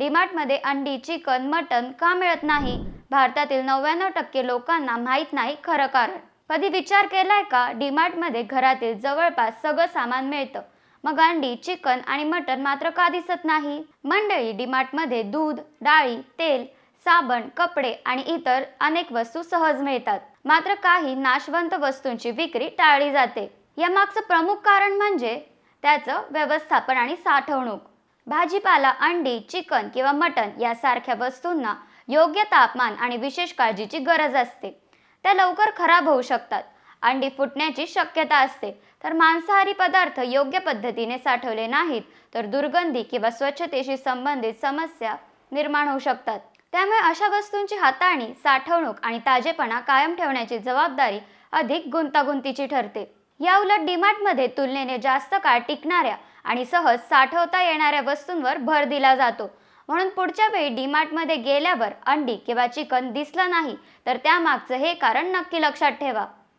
डीमार्टमध्ये अंडी, चिकन, मटण का मिळत नाही? भारतातील 99% लोकांना माहीत नाही खरं कारण. कधी विचार केलाय का? डीमार्टमध्ये घरातील जवळपास सगळं सामान मिळतं. मग अंडी, चिकन आणि मटण मात्र का दिसत नाही? मंडळी, डीमार्टमध्ये दूध, डाळी, तेल, साबण, कपडे आणि इतर अनेक वस्तू सहज मिळतात. मात्र काही नाशवंत वस्तूंची विक्री टाळली जाते. यामागचं प्रमुख कारण म्हणजे त्याचं व्यवस्थापन आणि साठवणूक. भाजीपाला, अंडी, चिकन किंवा मटण यासारख्या वस्तूंना योग्य तापमान आणि विशेष काळजीची गरज असते. त्या लवकर खराब होऊ शकतात. अंडी फुटण्याची शक्यता असते. तर मांसाहारी पदार्थ योग्य पद्धतीने साठवले नाहीत तर दुर्गंधी किंवा स्वच्छतेशी संबंधित समस्या निर्माण होऊ शकतात. त्यामुळे अशा वस्तूंची हाताळणी, साठवणूक आणि ताजेपणा कायम ठेवण्याची जबाबदारी अधिक गुंतागुंतीची ठरते. याउलट डीमार्टमध्ये तुलनेने जास्त काळ टिकणाऱ्या आणि सहज साठवता येणाऱ्या वस्तूंवर भर दिला जातो. म्हणून पुढच्या वेळी डीमार्टमध्ये गेल्यावर अंडी किंवा चिकन दिसलं नाही तर त्यामागचं हे कारण नक्की लक्षात ठेवा.